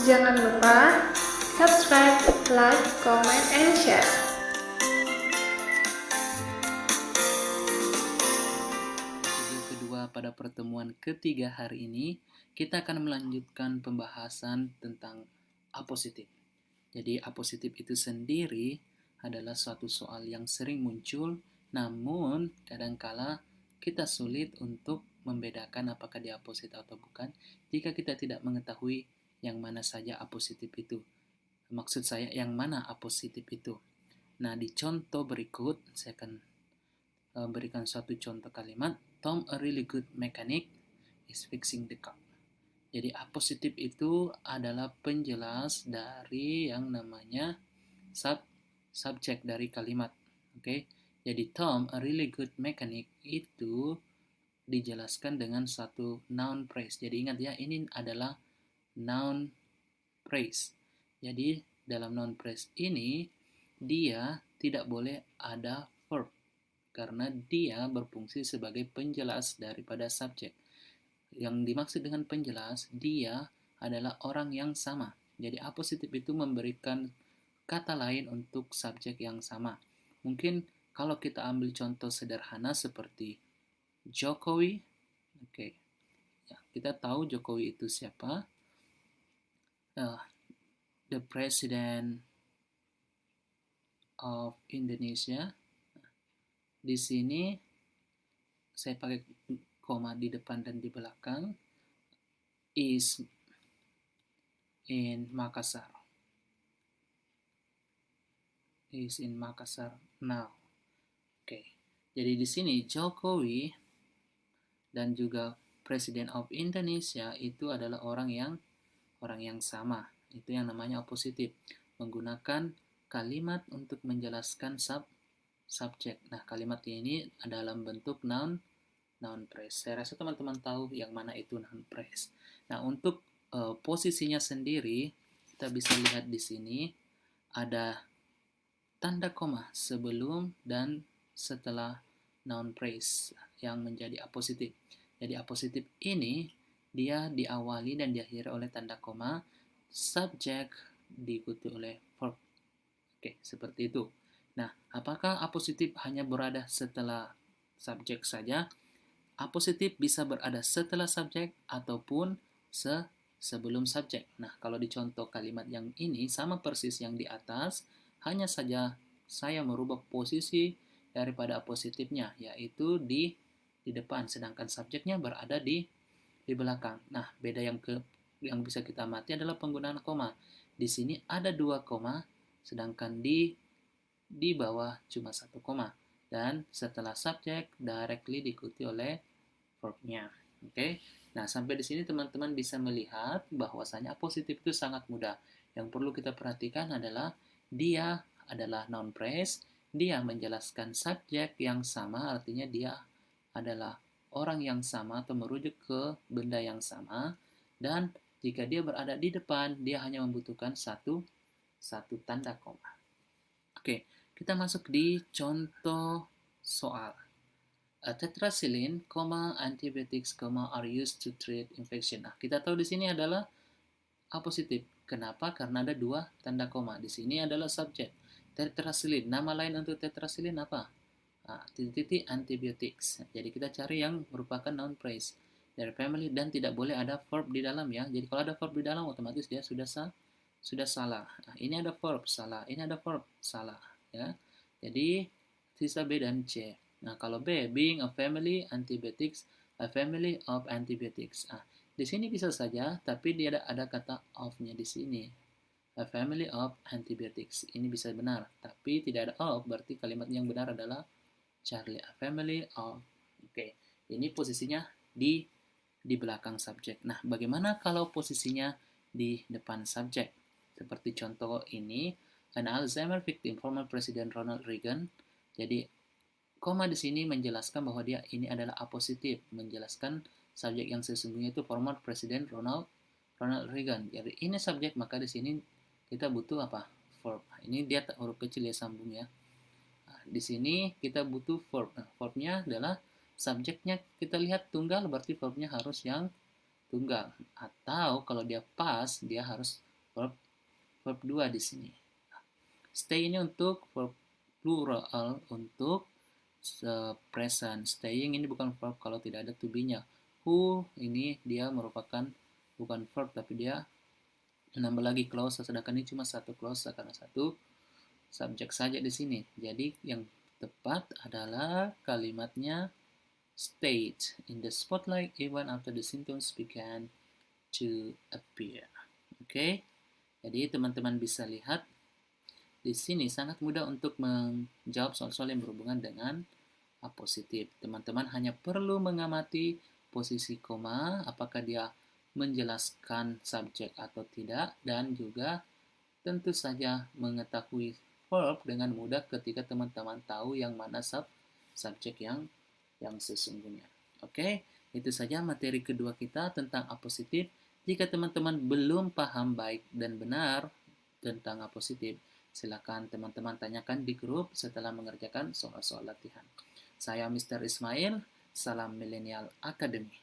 Jangan lupa subscribe, like, comment, and share. Video kedua pada pertemuan ketiga hari ini, kita akan melanjutkan pembahasan tentang apositif. Jadi apositif itu sendiri adalah suatu soal yang sering muncul, namun kadangkala kita sulit untuk membedakan apakah dia apositif atau bukan jika kita tidak mengetahui yang mana saja apositif itu. Maksud saya yang mana apositif itu. Nah, di contoh berikut saya akan berikan suatu contoh kalimat. Tom, a really good mechanic, is fixing the car. Jadi apositif itu adalah penjelas dari yang namanya subjek dari kalimat. Oke. Jadi Tom, a really good mechanic itu dijelaskan dengan satu noun phrase. Jadi ingat ya, ini adalah noun phrase. Jadi dalam noun phrase ini dia tidak boleh ada verb karena dia berfungsi sebagai penjelas daripada subjek. Yang dimaksud dengan penjelas, dia adalah orang yang sama. Jadi apositif itu memberikan kata lain untuk subjek yang sama. Mungkin kalau kita ambil contoh sederhana seperti Jokowi, oke, ya, kita tahu Jokowi itu siapa? The President of Indonesia. Di sini saya pakai koma di depan dan di belakang. Is in Makassar. Is in Makassar now. Oke. Jadi di sini Jokowi dan juga Presiden of Indonesia itu adalah orang yang sama. Itu yang namanya apositif. Menggunakan kalimat untuk menjelaskan subjek. Nah, kalimat ini dalam bentuk noun phrase. Saya rasa teman-teman tahu yang mana itu noun phrase. Nah, untuk posisinya sendiri kita bisa lihat di sini ada tanda koma sebelum dan setelah noun phrase yang menjadi apositif. Jadi apositif ini dia diawali dan diakhiri oleh tanda koma, subjek diikuti oleh verb. Oke, seperti itu. Nah, apakah apositif hanya berada setelah subjek saja? Apositif bisa berada setelah subjek ataupun sebelum subjek. Nah, kalau di contoh kalimat yang ini sama persis yang di atas, hanya saja saya merubah posisi daripada apositifnya, yaitu di depan, sedangkan subjeknya berada di belakang. Nah, beda yang bisa kita amati adalah penggunaan koma. Di sini ada 2 koma, sedangkan di bawah cuma 1 koma. Dan setelah subjek directly diikuti oleh verbnya. Oke. Nah, sampai di sini teman-teman bisa melihat bahwasanya apositif itu sangat mudah. Yang perlu kita perhatikan adalah dia adalah noun phrase, dia menjelaskan subjek yang sama, artinya dia adalah orang yang sama atau merujuk ke benda yang sama, dan jika dia berada di depan, dia hanya membutuhkan satu tanda koma. Oke, kita masuk di contoh soal. Tetracycline, antibiotics, are used to treat infection. Nah, kita tahu di sini adalah apositif. Kenapa? Karena ada 2 tanda koma. Di sini adalah subjek. Tetracycline. Nama lain untuk tetracycline apa? Titik-titik antibiotics. Jadi kita cari yang merupakan noun phrase dari family dan tidak boleh ada verb di dalam ya. Jadi kalau ada verb di dalam otomatis dia sudah salah. Nah, ini ada verb salah, ini ada verb salah ya. Jadi sisa B dan C. Nah, kalau B, being a family antibiotics, a family of antibiotics. Di sini bisa saja, tapi dia ada kata of-nya di sini. A family of antibiotics. Ini bisa benar, tapi tidak ada of, berarti kalimat yang benar adalah Charlie, a family of. Oke, ini posisinya di belakang subjek. Nah, bagaimana kalau posisinya di depan subjek? Seperti contoh ini, an Alzheimer victim, former President Ronald Reagan. Jadi, koma di sini menjelaskan bahwa dia ini adalah apositif, menjelaskan subjek yang sesungguhnya itu former President Ronald Reagan. Jadi ini subjek, maka di sini kita butuh apa? Verb. Ini dia huruf kecil ya, sambung ya. Nah, di sini kita butuh verb. Nah, verbnya adalah subjeknya kita lihat tunggal, berarti verbnya harus yang tunggal. Atau kalau dia pas, dia harus verb verb 2 di sini. Stay ini untuk verb plural untuk present. Staying ini bukan verb kalau tidak ada to be-nya. Who ini dia merupakan bukan verb tapi dia menambah lagi clause, sedangkan ini cuma satu clause karena satu subjek saja di sini. Jadi yang tepat adalah kalimatnya stayed in the spotlight even after the symptoms began to appear. Oke. Jadi teman-teman bisa lihat di sini sangat mudah untuk menjawab soal-soal yang berhubungan dengan apositif. Teman-teman hanya perlu mengamati posisi koma, apakah dia menjelaskan subjek atau tidak, dan juga tentu saja mengetahui verb dengan mudah ketika teman-teman tahu yang mana subjek yang sesungguhnya. Oke, itu saja materi kedua kita tentang apositif. Jika teman-teman belum paham baik dan benar tentang apositif, silakan teman-teman tanyakan di grup setelah mengerjakan soal-soal latihan. Saya Mr. Ismail, salam Millennial Academy.